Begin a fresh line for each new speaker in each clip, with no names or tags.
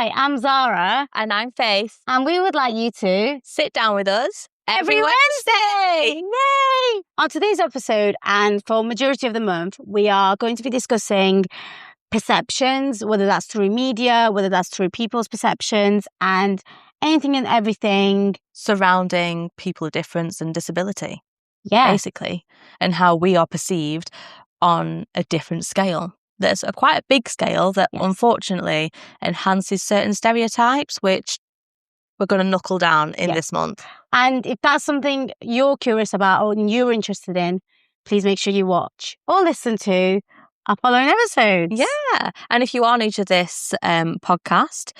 Hi, I'm Zara.
And I'm Faith.
And we would like you to
sit down with us
every Wednesday. Yay! On today's episode, and for majority of the month, we are going to be discussing perceptions, whether that's through media, whether that's through people's perceptions, and anything and everything
surrounding people of difference and disability.
Yeah.
Basically. And how we are perceived on a different scale. There's quite a big scale that unfortunately enhances certain stereotypes, which we're going to knuckle down in this month.
And if that's something you're curious about or you're interested in, please make sure you watch or listen to our following episodes.
Yeah. And if you are new to this podcast,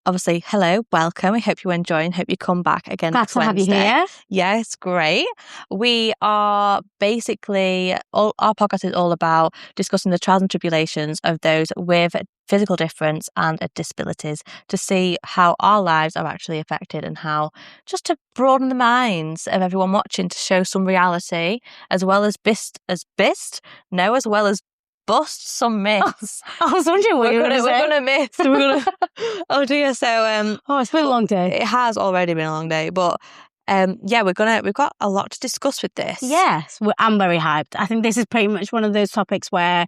obviously, hello, welcome. I hope you're enjoying. Hope you come back again
Glad
next
to
Wednesday.
have you here.
Yeah, it's great. We are basically, our podcast is all about discussing the trials and tribulations of those with physical difference and disabilities to see how our lives are actually affected and how just to broaden the minds of everyone watching to show some reality as well as as well as bust some myths.
I was wondering what you were going to say.
We're going to myth. Oh dear. So,
it's been a long day.
It has already been a long day, but we've got a lot to discuss with this.
Yes, I'm very hyped. I think this is pretty much one of those topics where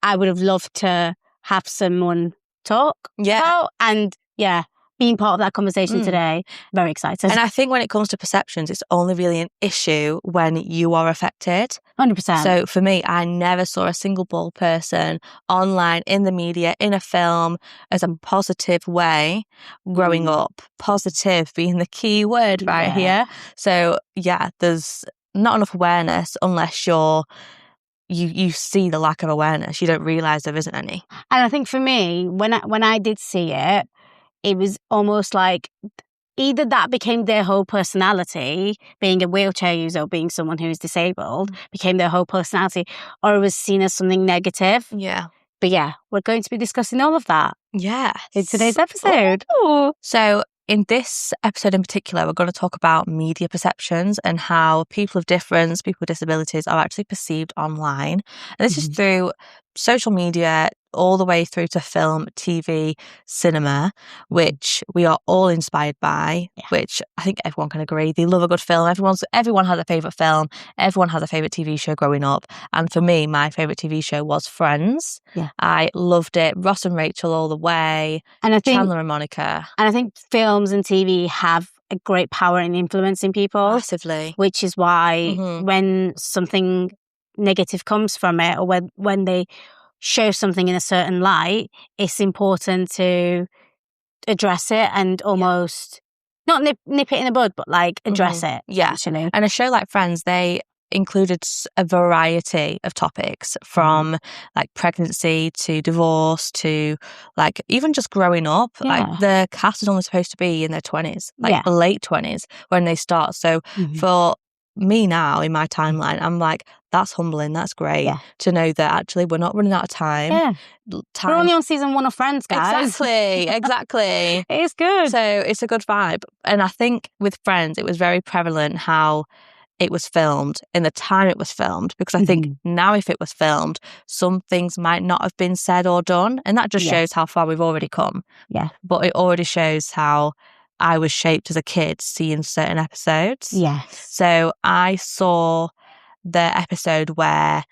I would have loved to have someone talk about, and being part of that conversation today, very excited.
And I think when it comes to perceptions, it's only really an issue when you are affected.
100%.
So for me, I never saw a single bald person online, in the media, in a film, as a positive way growing up. Positive being the key word here. So there's not enough awareness unless you see the lack of awareness. You don't realise there isn't any.
And I think for me, when I did see it, it was almost like either that became their whole personality, being a wheelchair user or being someone who is disabled, became their whole personality, or it was seen as something negative.
Yeah.
But we're going to be discussing all of that.
Yes.
In today's episode.
Ooh. So in this episode in particular, we're going to talk about media perceptions and how people of difference, people with disabilities are actually perceived online. And this is through social media, all the way through to film, TV, cinema, which we are all inspired by, which I think everyone can agree. They love a good film. Everyone has a favourite film. Everyone has a favourite TV show growing up. And for me, my favourite TV show was Friends.
Yeah.
I loved it. Ross and Rachel all the way.
And I think
Chandler and Monica.
And I think films and TV have a great power in influencing people.
Massively.
Which is why when something negative comes from it, or when they show something in a certain light, it's important to address it and almost not nip it in the bud, but like address it.
Yeah.
Actually.
And a show like Friends, they included a variety of topics from like pregnancy to divorce to like even just growing up. Like the cast is only supposed to be in their 20s, like late 20s when they start. So for me now in my timeline, I'm like, that's humbling. That's great to know that actually we're not running out of time.
Yeah. We're only on season 1 of Friends, guys.
Exactly.
It's good.
So it's a good vibe. And I think with Friends, it was very prevalent how it was filmed in the time it was filmed, because I think now if it was filmed, some things might not have been said or done. And that just shows how far we've already come.
Yeah.
But it already shows how I was shaped as a kid seeing certain episodes.
Yes.
So I saw the episode where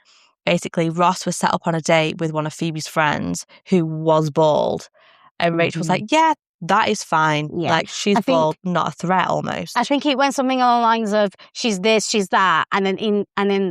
basically Ross was set up on a date with one of Phoebe's friends who was bald. And Rachel was like, yeah, that is fine. Yeah. Like, she's bald, not a threat almost.
I think it went something along the lines of, she's this, she's that. And then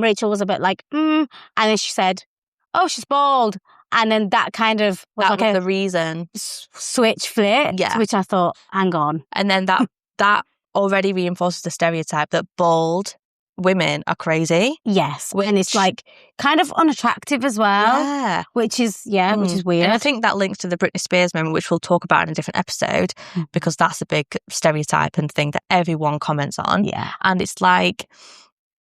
Rachel was a bit like, and then she said, oh, she's bald. And then that kind of was
was the reason.
Switch flip, which I thought, hang on.
And then that already reinforces the stereotype that bald women are crazy.
Yes. And it's like kind of unattractive as well.
Yeah.
Which is weird.
And I think that links to the Britney Spears moment, which we'll talk about in a different episode, because that's a big stereotype and thing that everyone comments on.
Yeah.
And it's like,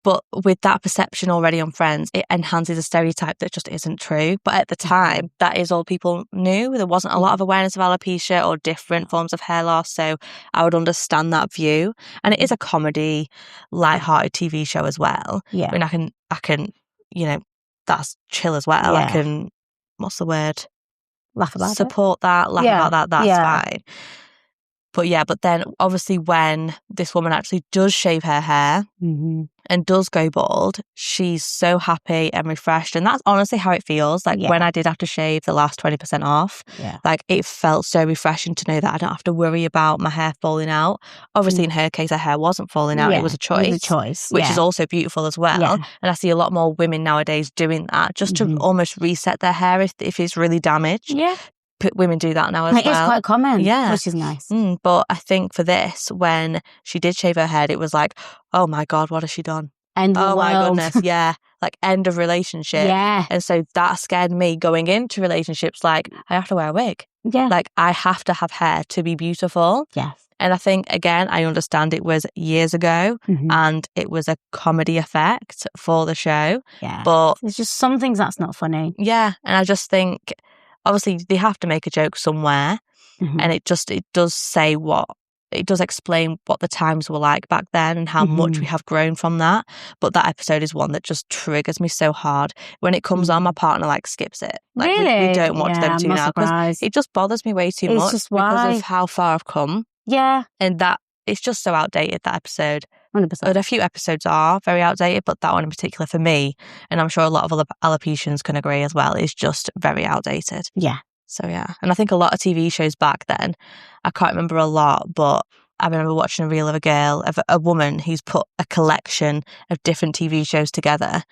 but with that perception already on Friends, it enhances a stereotype that just isn't true. But at the time, that is all people knew. There wasn't a lot of awareness of alopecia or different forms of hair loss. So I would understand that view. And it is a comedy, light-hearted TV show as well.
Yeah.
I mean, I can, that's chill as well.
Yeah.
I can, what's the word?
laugh about
support that, laugh about that, that's fine. But then obviously when this woman actually does shave her hair and does go bald, she's so happy and refreshed. And that's honestly how it feels. Like when I did have to shave the last 20% off, like it felt so refreshing to know that I don't have to worry about my hair falling out. Obviously in her case, her hair wasn't falling out. It was a choice. It was a choice. Which is also beautiful as well. And I see a lot more women nowadays doing that just to almost reset their hair if it's really damaged. Women do that now as well.
It's quite common, which is nice.
But I think for this, when she did shave her head, it was like, oh my God, what has she done?
End of the world.
My goodness, like end of relationship. And so that scared me going into relationships. Like, I have to wear a wig. Like, I have to have hair to be beautiful. And I think, again, I understand it was years ago and it was a comedy effect for the show. But
there's just some things that's not funny.
And I just think, obviously, they have to make a joke somewhere, and it does explain what the times were like back then and how much we have grown from that. But that episode is one that just triggers me so hard. When it comes on, my partner like skips it. Like,
really?
We don't watch them two now because it just bothers me way too much because of how far I've come. And that it's just so outdated, that episode.
100%.
But a few episodes are very outdated, but that one in particular for me, and I'm sure a lot of other alopecians can agree as well, is just very outdated. So and I think a lot of TV shows back then, I can't remember a lot, but I remember watching a reel of a woman who's put a collection of different TV shows together.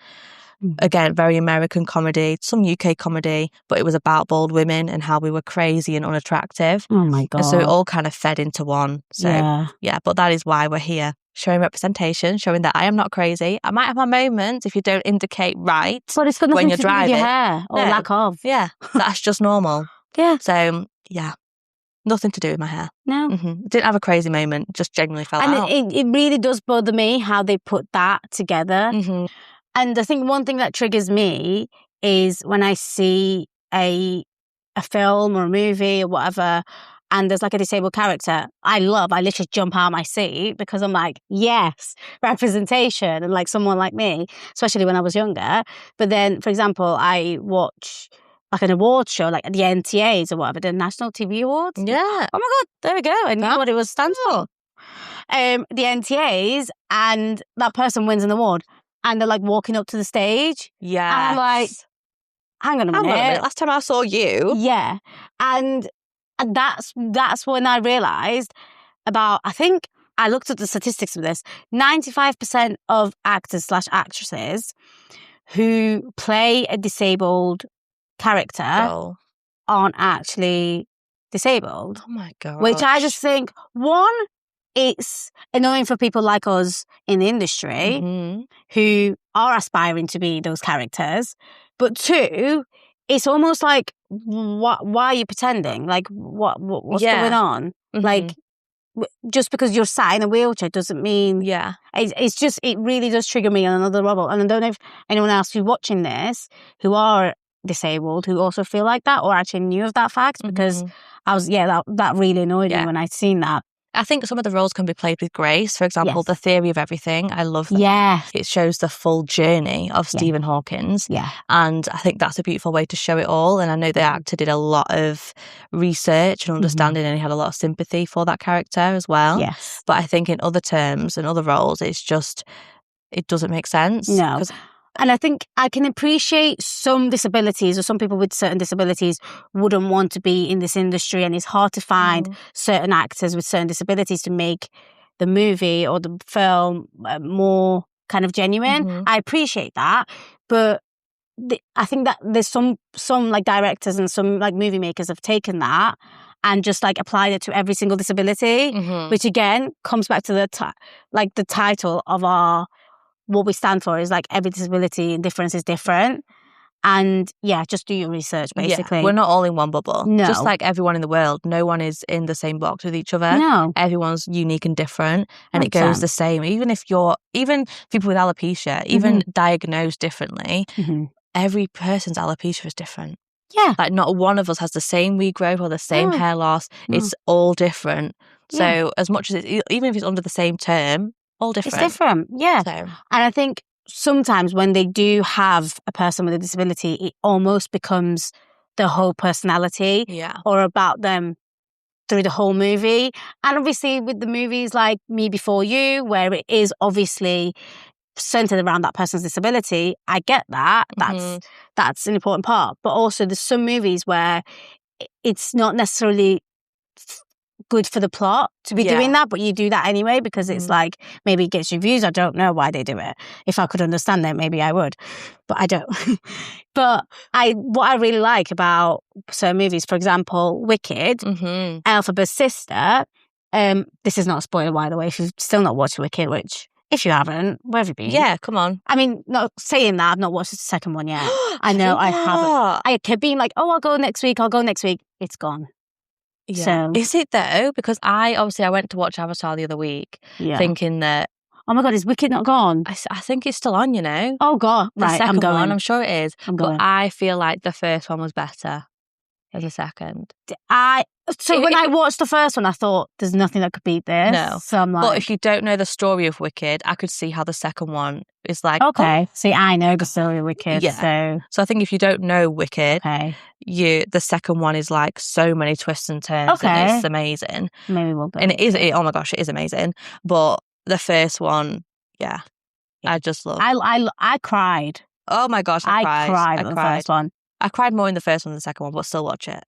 Again, very American comedy, some UK comedy, but it was about bald women and how we were crazy and unattractive.
Oh my God.
And so it all kind of fed into one. So but that is why we're here. Showing representation, showing that I am not crazy. I might have my moments if you don't indicate right
but it's got
when
nothing
you're
to do
driving.
with your hair or lack of.
That's just normal. So, nothing to do with my hair.
No.
Didn't have a crazy moment, just genuinely fell out.
And it really does bother me how they put that together. And I think one thing that triggers me is when I see a film or a movie or whatever, and there's like a disabled character, I literally jump out of my seat because I'm like, yes, representation, and like someone like me, especially when I was younger. But then, for example, I watch like an award show, like the NTAs or whatever, the National TV Awards. Oh my God, there we go. I knew what it was stands for. The NTAs, and that person wins an award, and they're like walking up to the stage. And I'm like, hang on a minute.
Last time I saw you.
And that's when I realised about, I think I looked at the statistics of this, 95% of actors/actresses who play a disabled character aren't actually disabled.
Oh my God.
Which I just think, one, it's annoying for people like us in the industry who are aspiring to be those characters. But two, it's almost like, why are you pretending? Like, what's going on? Like, just because you're sat in a wheelchair doesn't mean... It's just, it really does trigger me on another level. And I don't know if anyone else who's watching this, who are disabled, who also feel like that or actually knew of that fact, because I was, that really annoyed me when I'd seen that.
I think some of the roles can be played with grace. For example, The Theory of Everything. I love that. It shows the full journey of Stephen Hawkins. And I think that's a beautiful way to show it all. And I know the actor did a lot of research and understanding, and he had a lot of sympathy for that character as well. But I think in other terms and other roles, it's just, it doesn't make sense.
No. And I think I can appreciate some disabilities, or some people with certain disabilities wouldn't want to be in this industry, and it's hard to find certain actors with certain disabilities to make the movie or the film more kind of genuine. I appreciate that, but I think that there's some like directors and some like movie makers have taken that and just like applied it to every single disability, which again comes back to the title of our... what we stand for is like every disability and difference is different. And just do your research, basically.
We're not all in one bubble.
No.
Just like everyone in the world, no one is in the same box with each other.
No.
Everyone's unique and different, and
100%.
it goes the same. Even people with alopecia, even diagnosed differently, every person's alopecia is different. Like not one of us has the same wig growth or the same hair loss. It's all different. So as much as even if it's under the same term, all different.
It's different, So. And I think sometimes when they do have a person with a disability, it almost becomes their whole personality or about them through the whole movie. And obviously with the movies like Me Before You, where it is obviously centered around that person's disability, I get that. That's an important part. But also there's some movies where it's not necessarily good for the plot to be doing that, but you do that anyway because it's like maybe it gets you views. I don't know why they do it. If I could understand it, maybe I would, but I don't. But what I really like about certain movies, for example, Wicked, Alphabet's sister. This is not a spoiler, by the way. If you've still not watched Wicked, which if you haven't, where have you been?
Yeah, come on.
I mean, not saying that I've not watched the second one yet. I know I haven't. I kept being like, oh, I'll go next week. It's gone.
Yeah. So, is it though? Because I went to watch Avatar the other week thinking that,
oh my God, is Wicked not gone?
I think it's still on, you know.
Oh God,
the second
I'm going.
one, I'm sure it is.
I'm going.
But I feel like the first one was better than the second.
When I watched the first one, I thought there's nothing that could beat this.
No.
So I'm like,
but if you don't know the story of Wicked, I could see how the second one is like.
Okay. See, I know the story of Wicked.
Yeah. So I think if you don't know Wicked, the second one is like so many twists and turns. Okay. And it's amazing.
Maybe we'll go.
And oh my gosh, it is amazing. But the first one, I just love.
I cried.
Oh my gosh, I cried
at the first one.
I cried more in the first one than the second one, but still watch it.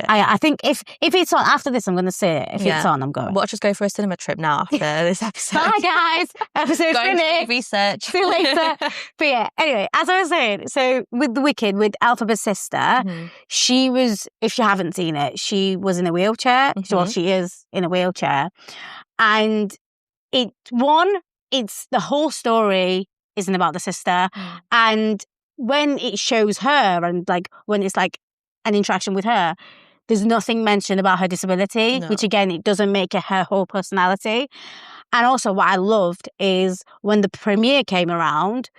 I think
if it's on after this, I'm going to see it. If it's on, I'm going.
We'll just go for a cinema trip now after this episode.
Bye, guys. Episode finished.
Research.
See you later. But yeah, anyway, as I was saying, so with The Wicked, with Alphabet's sister, she was, if you haven't seen it, she was in a wheelchair. Well, she is in a wheelchair. And it's the whole story isn't about the sister. And when it shows her and like when it's like an interaction with her, there's nothing mentioned about her disability, which again, it doesn't make it her whole personality. And also what I loved is when the premiere came around,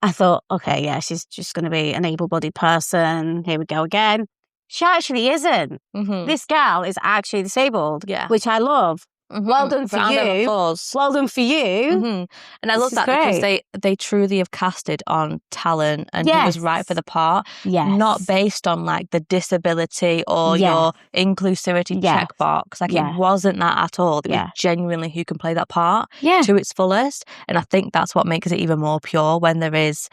I thought, okay, yeah, she's just going to be an able-bodied person. Here we go again. She actually isn't. This gal is actually disabled, which I love. Well done for you. Well done for you.
And I love that because they truly have casted on talent and who was right for the part. Not based on like the disability or your inclusivity checkbox. Like it wasn't that at all. It was genuinely who can play that part to its fullest. And I think that's what makes it even more pure when there is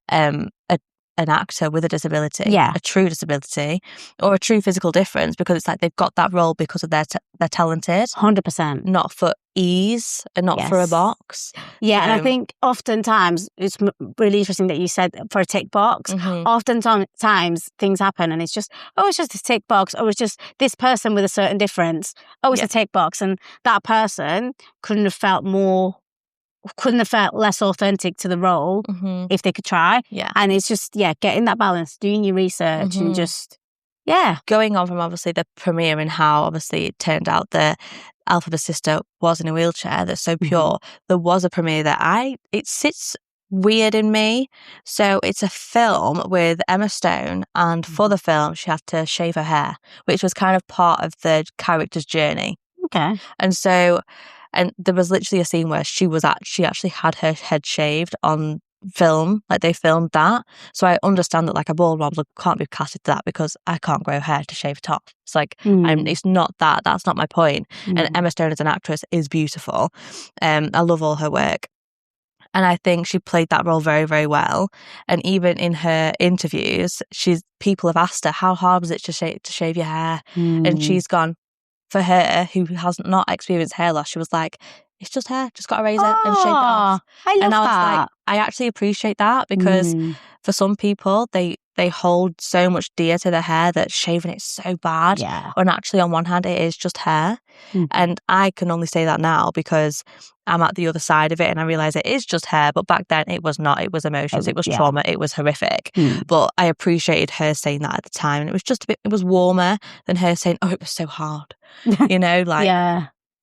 an actor with a disability, a true disability, or a true physical difference, because it's like they've got that role because of they're talented.
100%.
Not for ease and not for a box.
Yeah, and I think oftentimes, it's really interesting that you said for a tick box, oftentimes things happen and it's just, it's just a tick box, or it's just this person with a certain difference. It's a tick box, and that person couldn't have felt less authentic to the role if they could try. And it's just, getting that balance, doing your research and just,
Going on from obviously the premiere and how obviously it turned out that Alphabet's sister was in a wheelchair, that's so pure. There was a premiere that it sits weird in me. So it's a film with Emma Stone, and for the film, she had to shave her hair, which was kind of part of the character's journey.
Okay.
And there was literally a scene where she actually had her head shaved on film, like they filmed that. So I understand that like a bald model can't be casted to that because I can't grow hair to shave it off. It's like, it's not that. That's not my point. And Emma Stone as an actress is beautiful. I love all her work. And I think she played that role very, very well. And even in her interviews, people have asked her, how hard was it to shave your hair? And she's gone, for her, who has not experienced hair loss, she was like, it's just hair, just got a razor and shave it off.
I love that.
Like, I actually appreciate that because for some people, they hold so much dear to their hair that shaving it's so bad. When actually on one hand, it is just hair. And I can only say that now because I'm at the other side of it and I realise it is just hair. But back then it was not. It was emotions. It was trauma. It was horrific. But I appreciated her saying that at the time. And it was just it was warmer than her saying, oh, it was so hard. You know, like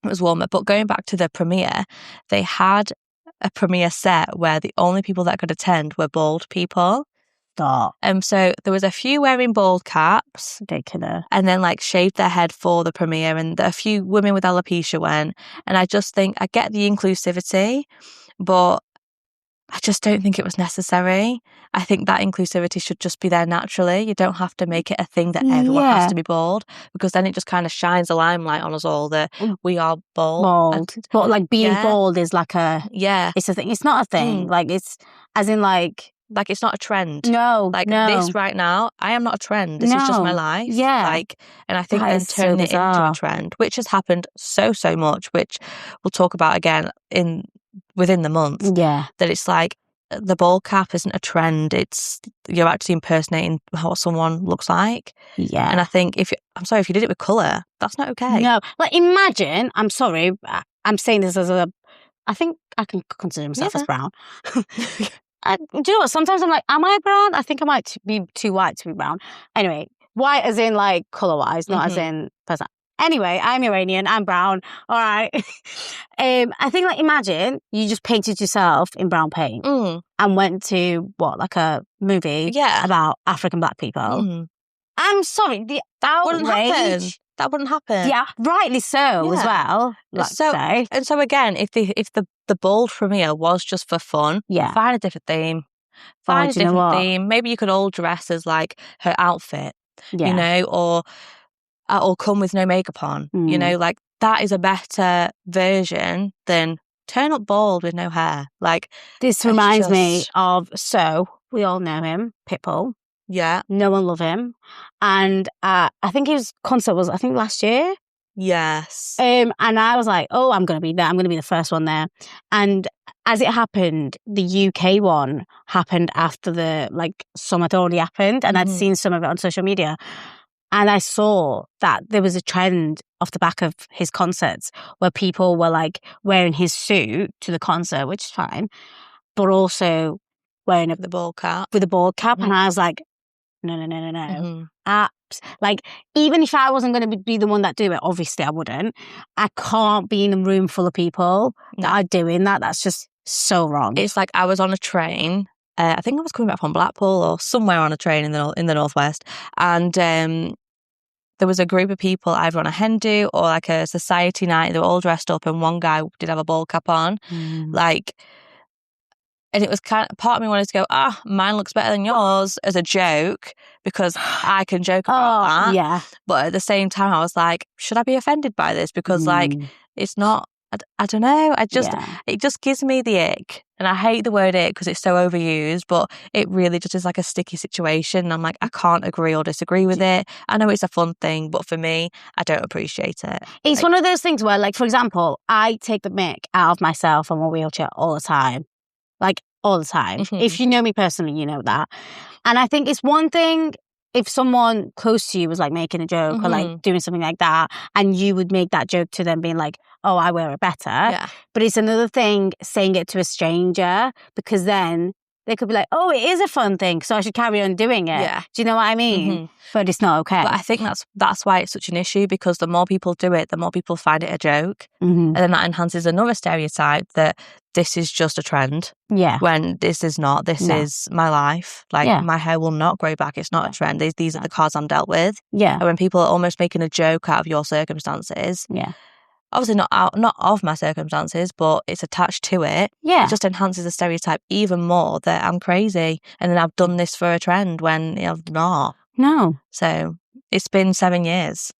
it was warmer. But going back to the premiere, they had a premiere set where the only people that could attend were bald people.
Stop.
So there was a few wearing bald caps.
Ridiculous.
And then like shaved their head for the premiere, and a few women with alopecia went. And I just think I get the inclusivity, but I just don't think it was necessary. I think that inclusivity should just be there naturally. You don't have to make it a thing that everyone has to be bald, because then it just kind of shines a limelight on us all that we are bald.
But like being bald is like it's a thing. It's not a thing. Like it's as in like
it's not a trend.
No,
this right now, I am not a trend. This is just my life.
Yeah.
And I think then turning it into a trend, which has happened so much, which we'll talk about again within the month.
Yeah.
That it's like the bald cap isn't a trend. It's you're actually impersonating what someone looks like.
Yeah.
And I think if you did it with colour, that's not okay.
No. Like imagine, I'm sorry, I'm saying this as I think I can consider myself as brown. Do you know what? Sometimes I'm like, am I brown? I think I might be too white to be brown. Anyway, white as in like colour-wise, not as in person. Anyway, I'm Iranian, I'm brown. All right. I think like imagine you just painted yourself in brown paint and went to like a movie about African black people. I'm sorry, the outrage.
That wouldn't happen.
Yeah, rightly so as well.
So again, if the bald premiere was just for fun, find a different theme. Theme. Maybe you could all dress as like her outfit, you know, or come with no makeup on. You know, like that is a better version than turn up bald with no hair. Like
this reminds me of we all know him, Pitbull.
Yeah.
No one loved him. And I think his concert was, last year.
Yes.
And I was like, oh, I'm going to be there. I'm going to be the first one there. And as it happened, the UK one happened after some had already happened. And I'd seen some of it on social media. And I saw that there was a trend off the back of his concerts where people were like wearing his suit to the concert, which is fine, but also wearing
the bald cap.
With a bald cap. And I was like, no. Like, even if I wasn't going to be the one that do it, obviously I wouldn't. I can't be in a room full of people that are doing that. That's just so wrong.
It's like I was on a train. I think I was coming back from Blackpool or somewhere on a train in the northwest, and there was a group of people either on a hen do or like a society night. They were all dressed up, and one guy did have a bald cap on, and it was kind of, part of me wanted to go, mine looks better than yours as a joke because I can joke about that.
Yeah.
But at the same time, I was like, should I be offended by this? Because it's not, I don't know. It just gives me the ick. And I hate the word ick because it's so overused, but it really just is like a sticky situation. And I'm like, I can't agree or disagree with it. I know it's a fun thing, but for me, I don't appreciate it.
It's one of those things where, like, for example, I take the mick out of myself on my wheelchair all the time. Like, all the time. If you know me personally, you know that. And I think it's one thing if someone close to you was like making a joke or like doing something like that, and you would make that joke to them being like, oh, I wear it better.
Yeah.
But it's another thing saying it to a stranger, because then they could be like, oh, it is a fun thing, so I should carry on doing it.
Yeah.
Do you know what I mean? But it's not okay.
But I think that's why it's such an issue, because the more people do it, the more people find it a joke. And then that enhances another stereotype that this is just a trend.
Yeah.
When this is not. This is my life. Like, my hair will not grow back. It's not a trend. These are the cards I'm dealt with.
Yeah.
And when people are almost making a joke out of your circumstances.
Yeah.
Obviously not of my circumstances, but it's attached to it.
Yeah.
It just enhances the stereotype even more that I'm crazy and then I've done this for a trend when I've not.
No.
So it's been 7 years.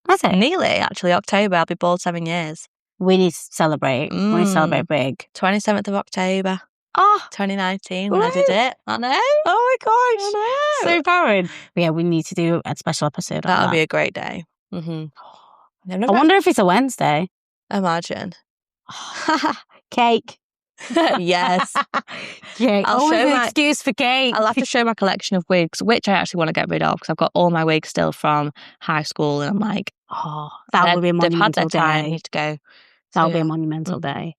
That's it.
Nearly, actually. October, I'll be bald 7 years.
We need to celebrate. We need to celebrate big.
27th of October. 2019 when I did it. I know.
Oh my gosh.
I know.
So empowering. But yeah, we need to do a special episode on that.
That'll be a great day.
I wonder if it's a Wednesday.
Imagine.
Cake.
Yes.
Cake. Always an excuse for cake.
I'll have to show my collection of wigs, which I actually want to get rid of because I've got all my wigs still from high school, and I'm like,
that would be a monumental
day. I
day.
need to go.
That would be a monumental day.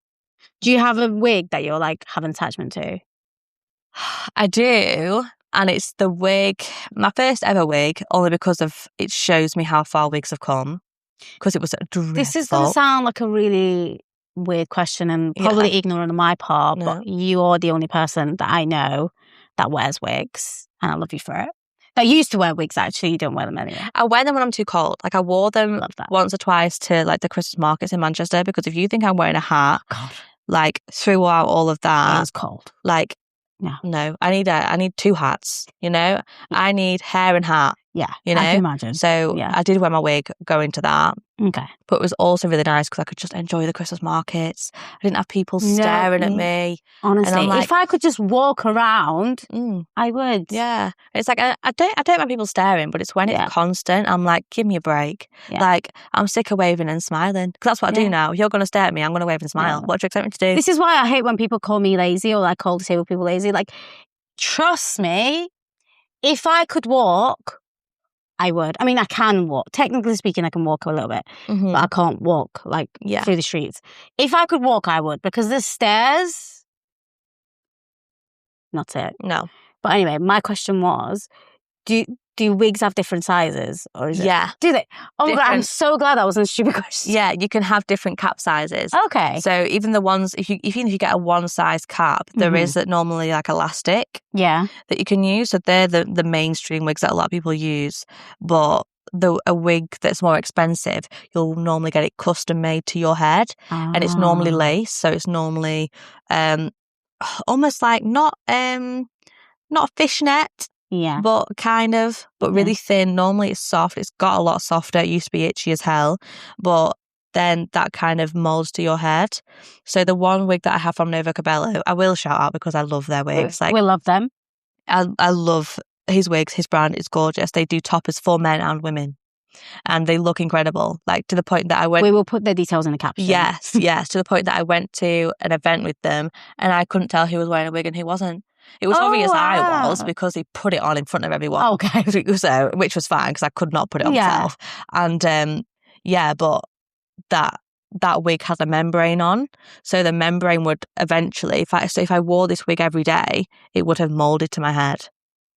Do you have a wig that you're like have an attachment to?
I do. And it's the wig, my first ever wig, only because of it shows me how far wigs have come. Because it was dreadful.
This is going to sound like a really weird question and probably ignorant on my part, but you are the only person that I know that wears wigs, and I love you for it. That used to wear wigs, actually. You don't wear them anymore.
I wear them when I'm too cold. Like, I wore them once or twice to like the Christmas markets in Manchester, because if you think I'm wearing a hat, like throughout all of that.
It's cold.
Like, no, I need 2 hats, you know? I need hair and hat.
Yeah,
you know?
I can imagine.
So I did wear my wig going to that.
Okay.
But it was also really nice because I could just enjoy the Christmas markets. I didn't have people staring at me.
Honestly,
and I'm like,
if I could just walk around, I would.
Yeah. It's like, I don't mind people staring, but it's when it's constant. I'm like, give me a break.
Yeah.
Like, I'm sick of waving and smiling. Because that's what I do now. If you're going to stare at me, I'm going to wave and smile. What do you expect me to do?
This is why I hate when people call me lazy or like call disabled people lazy. Like, trust me, if I could walk, I would. I mean, I can walk. Technically speaking, I can walk a little bit, but I can't walk like through the streets. If I could walk, I would, because the stairs, not it.
No.
But anyway, my question was, do wigs have different sizes, or is it?
Yeah.
Do they? Oh my God, I'm so glad that wasn't a stupid question.
Yeah, you can have different cap sizes.
Okay.
So even the ones, even if you get a one size cap, there is normally like elastic.
Yeah.
That you can use. So they're the mainstream wigs that a lot of people use. But a wig that's more expensive, you'll normally get it custom made to your head, and it's normally lace. So it's normally almost like not a fishnet.
Yeah.
But kind of, but really thin. Normally it's soft. It's got a lot softer. It used to be itchy as hell. But then that kind of molds to your head. So the one wig that I have from Nova Cabello, I will shout out because I love their wigs. Like,
we love them.
I love his wigs. His brand is gorgeous. They do toppers for men and women. And they look incredible. Like, to the point that I went...
We will put the details in the caption.
Yes. To the point that I went to an event with them and I couldn't tell who was wearing a wig and who wasn't. It was obvious I was, because he put it on in front of everyone.
Okay.
So, which was fine because I could not put it on myself. And but that wig has a membrane on. So the membrane would eventually, if I wore this wig every day, it would have molded to my head.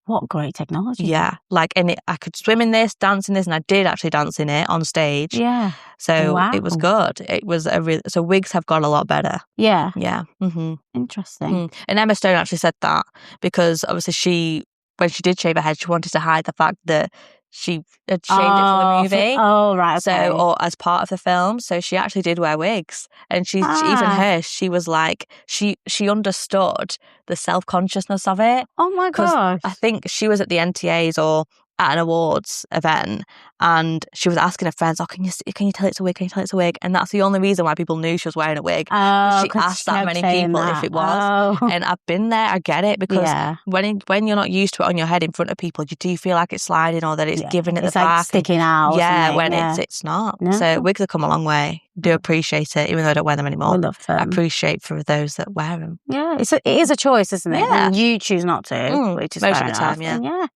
What great technology.
Yeah. Like, and I could swim in this, dance in this, and I did actually dance in it on stage.
Yeah.
So it was good. It was so wigs have got a lot better.
Yeah.
Yeah. Mm-hmm.
Interesting.
And Emma Stone actually said that because obviously when she did shave her head, she wanted to hide the fact that she had shaved it for the movie.
Right. Okay.
So, or as part of the film. So she actually did wear wigs. And she was like, she understood the self-consciousness of it.
Oh my gosh.
I think she was at the NTAs or at an awards event and she was asking her friends, can you tell it's a wig? Can you tell it's a wig? And that's the only reason why people knew she was wearing a wig. She asked that many people if it was. And I've been there, I get it, because when you're not used to it on your head in front of people, you do feel like it's sliding or that it's giving it the back.
It's sticking out.
Yeah, when it's not. No. So wigs have come a long way. Do appreciate it, even though I don't wear them anymore.
I love them.
I appreciate for those that wear them.
Yeah, it is a choice, isn't it?
Yeah.
And you choose not to, which is
most
fair
of the time,
enough. Yeah.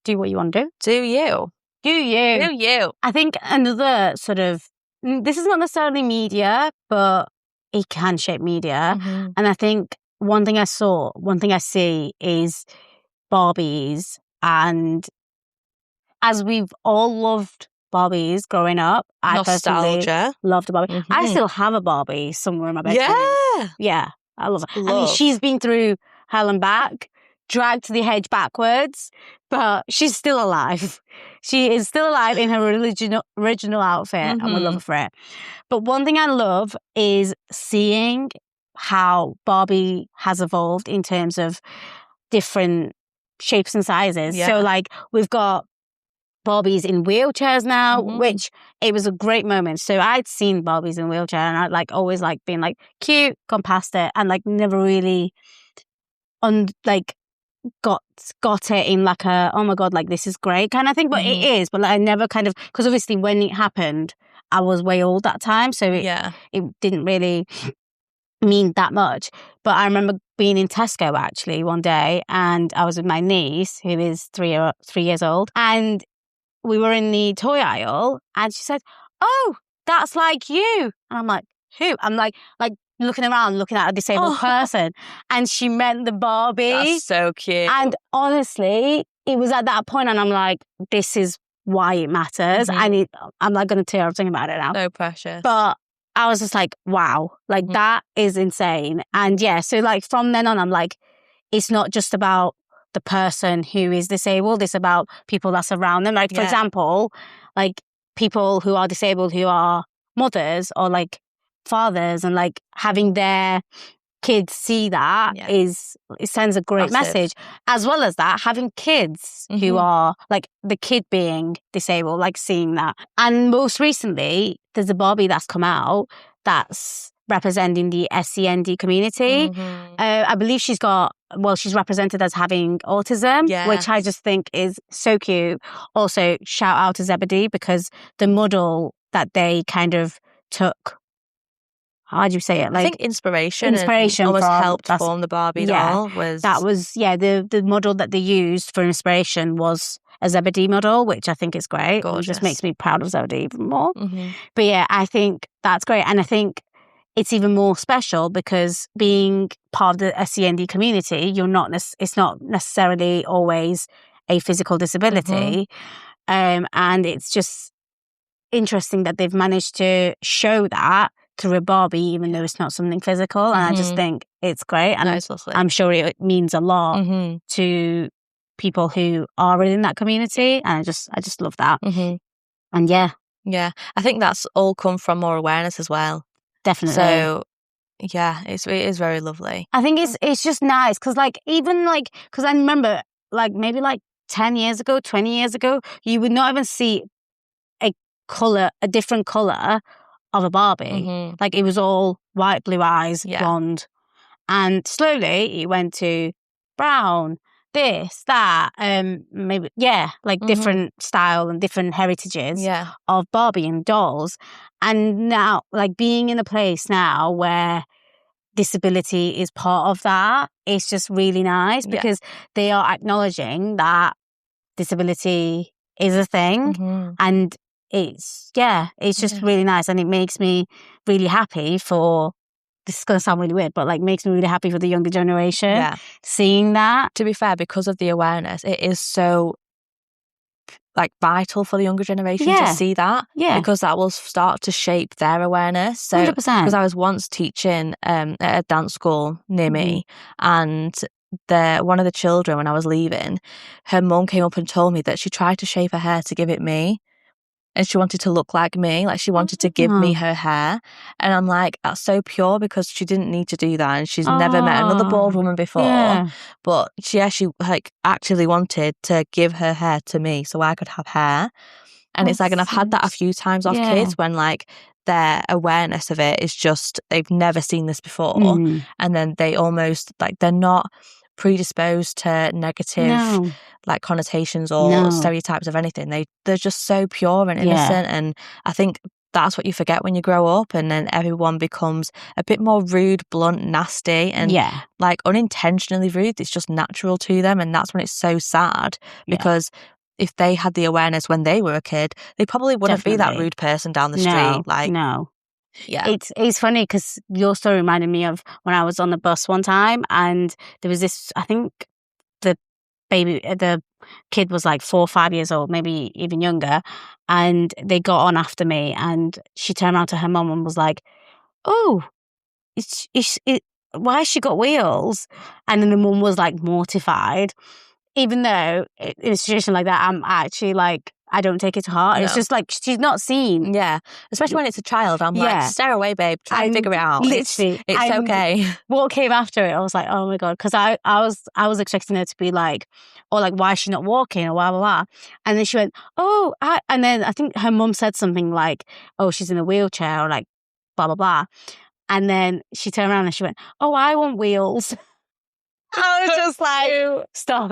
Do what you want to do.
Do you.
Do you.
Do you.
I think another sort of, this is not necessarily media, but it can shape media.
Mm-hmm.
And I think one thing I see is Barbies. And as we've all loved Barbies growing up, I personally loved a Barbie. I still have a Barbie somewhere in my bedroom. Yeah, I love her. I mean, she's been through hell and back, dragged to the hedge backwards, but she's still alive. She is still alive in her original outfit, and we love her for it. But one thing I love is seeing how Barbie has evolved in terms of different shapes and sizes. Yeah. So, like, we've got Barbies in wheelchairs now, which it was a great moment. So I'd seen Barbies in wheelchair, and I'd like always like being like cute, gone past it, and like never really got it in like a, oh my God, like this is great kind of thing. But it is, but like I never kind of, because obviously when it happened, I was way old that time. So it didn't really mean that much. But I remember being in Tesco actually one day, and I was with my niece who is 3 years old, and we were in the toy aisle, and she said, "Oh, that's like you." And I'm like, "Who?" I'm like looking around, looking at a disabled person, and she meant the Barbie.
That's so cute.
And honestly, it was at that point, and I'm like, this is why it matters. I'm like going to tear up thinking about it now.
So precious.
But I was just like, wow, like that is insane. And yeah, so like from then on, I'm like, it's not just about the person who is disabled, it's about people that surround them. Like, for example, like people who are disabled who are mothers or like fathers and like having their kids see that it sends a great message. As well as that, having kids who are like the kid being disabled, like seeing that. And most recently, there's a Barbie that's come out that's representing the SEND community. I believe she's represented as having autism, which I just think is so cute. Also, shout out to Zebedee, because the model that they kind of took, how do you say it? Like,
I think inspiration almost helped form the Barbie doll.
The model that they used for inspiration was a Zebedee model, which I think is great.
Gorgeous.
It just makes me proud of Zebedee even more. But yeah, I think that's great. And I think it's even more special because being part of the SEND community, it's not necessarily always a physical disability. And it's just interesting that they've managed to show that through a Barbie, even though it's not something physical. And I just think it's great. And I'm sure it means a lot to people who are within that community. And I just love that. And yeah,
I think that's all come from more awareness as well.
Definitely.
So yeah, it is very lovely.
I think it's just nice because because I remember like maybe like 10 years ago, 20 years ago, you would not even see a different color of a Barbie. Like it was all white, blue eyes, blonde. And slowly it went to brown, this, that, maybe, different style and different heritages of Barbie and dolls. And now, like being in a place now where disability is part of that, it's just really nice because they are acknowledging that disability is a thing. And it's just really nice. And it makes me really happy this is going to sound really weird, but like makes me really happy for the younger generation seeing that.
To be fair, because of the awareness, it is so like vital for the younger generation to see that, because that will start to shape their awareness. So
100%.
Because I was once teaching at a dance school near me, and one of the children, when I was leaving, her mum came up and told me that she tried to shape her hair to give it me. And she wanted to look like me, like she wanted to give me her hair. And I'm like, that's so pure, because she didn't need to do that. And she's never met another bald woman before. But she like actively wanted to give her hair to me so I could have hair. And it's like, and I've had that a few times off kids when like their awareness of it is just, they've never seen this before. And then they almost like, they're not predisposed to negative like connotations or stereotypes of anything. They're just so pure and innocent. And I think that's what you forget when you grow up, and then everyone becomes a bit more rude, blunt, nasty, and like unintentionally rude. It's just natural to them, and that's when it's so sad, because if they had the awareness when they were a kid, they probably wouldn't be that rude person down the street.
It's funny because your story reminded me of when I was on the bus one time, and there was this, I think the kid was like 4 or 5 years old, maybe even younger, and they got on after me, and she turned around to her mum and was like, oh, why has she got wheels? And then the mum was like mortified, even though in a situation like that, I'm actually like, I don't take it to heart. It's just like, she's not seen.
Yeah. Especially when it's a child. I'm like, stare away, babe. Try and figure it out.
Literally.
It's okay.
What came after it, I was like, oh my God. Because I was expecting her to be like, or like, why is she not walking? Or blah, blah, blah. And then she went, oh, and then I think her mum said something like, oh, she's in a wheelchair, or like, blah, blah, blah. And then she turned around and she went, oh, I want wheels. I was just like, stop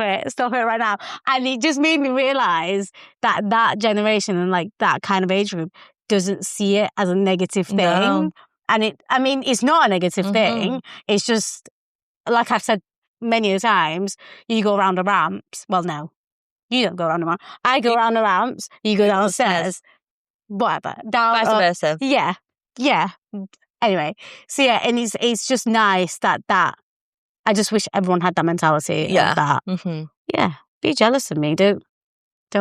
it right now. And it just made me realize that generation and like that kind of age group doesn't see it as a negative thing. No. And it's not a negative thing. It's just, like I've said many times, you go around the ramps. Well, no, you don't go around the ramps. I go around the ramps, you go down the stairs. Whatever.
Vice versa.
Yeah. Anyway, so yeah, and it's just nice that I just wish everyone had that mentality of that. Yeah, be jealous of me. Don't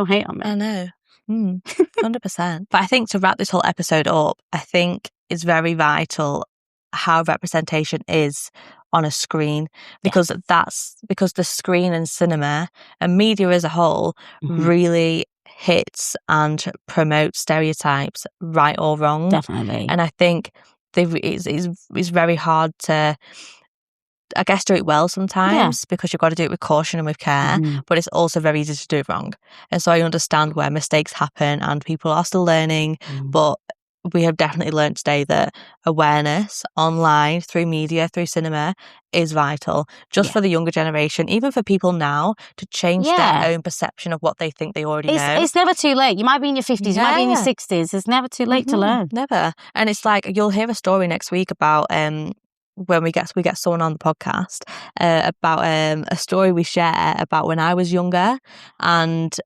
hate on me.
I know. 100%. But I think to wrap this whole episode up, I think it's very vital how representation is on a screen, because because the screen and cinema and media as a whole really hits and promotes stereotypes, right or wrong.
Definitely.
And I think it's very hard to, I guess, do it well sometimes because you've got to do it with caution and with care, but it's also very easy to do it wrong. And so I understand where mistakes happen and people are still learning, but we have definitely learned today that awareness online, through media, through cinema, is vital just for the younger generation, even for people now, to change their own perception of what they think they already know.
It's never too late. You might be in your 50s, you might be in your 60s. It's never too late to learn.
Never. And it's like, you'll hear a story next week about when we get someone on the podcast about a story we share about when I was younger, and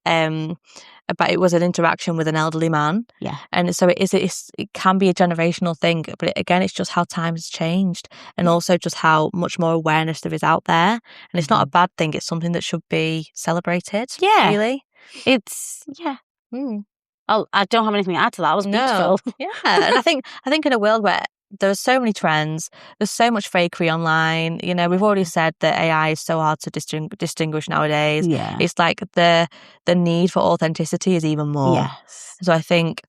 about it was an interaction with an elderly man.
Yeah.
And so it can be a generational thing, but again, it's just how time has changed, and also just how much more awareness there is out there. And it's not a bad thing. It's something that should be celebrated.
Yeah.
Really.
It's, Oh, I don't have anything to add to that. It was beautiful.
Yeah. And I think in a world where there are so many trends, there's so much fakery online. You know, we've already said that AI is so hard to distinguish nowadays.
Yeah.
It's like the need for authenticity is even more.
Yes.
So I think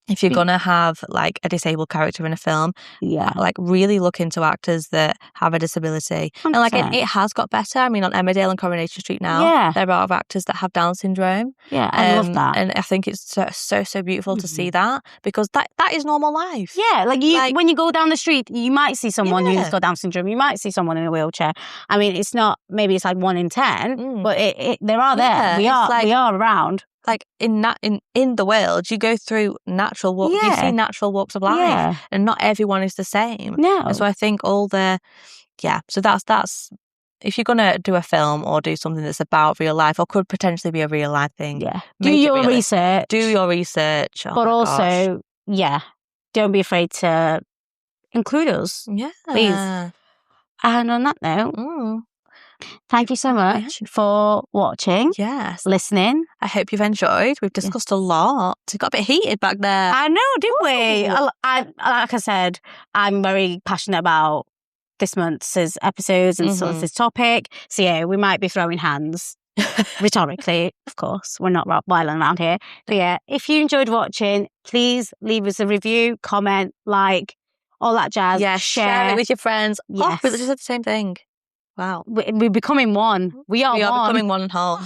if you're going to have like a disabled character in a film, like really look into actors that have a disability.
100%.
And like it has got better. I mean, on Emmerdale and Coronation Street now, there are actors that have Down syndrome.
Yeah, I love that.
And I think it's so beautiful to see that, because that is normal life.
Yeah, like when you go down the street, you might see someone who's got Down syndrome. You might see someone in a wheelchair. I mean, it's not, maybe it's like 1 in 10, but they are there. We are around.
Like in the world, you go through natural walks. You see natural walks of life, and not everyone is the same.
No.
And so I think so that's if you're gonna do a film or do something that's about real life or could potentially be a real life thing,
do your research.
Do your research.
But also, don't be afraid to include us.
Yeah,
please. And on that note. Thank you so much for watching.
Yes.
Listening.
I hope you've enjoyed. We've discussed a lot. It got a bit heated back there.
I know, didn't we? Like I said, I'm very passionate about this month's episodes and this topic. So yeah, we might be throwing hands. Rhetorically, of course. We're not violent around here. But yeah, if you enjoyed watching, please leave us a review, comment, like, all that jazz.
Yeah, share it with your friends.
Yes.
Oh, we just said the same thing. Wow.
We're becoming one. We are
becoming one whole.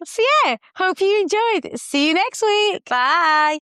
So yeah, hope you enjoyed. See you next week.
Bye.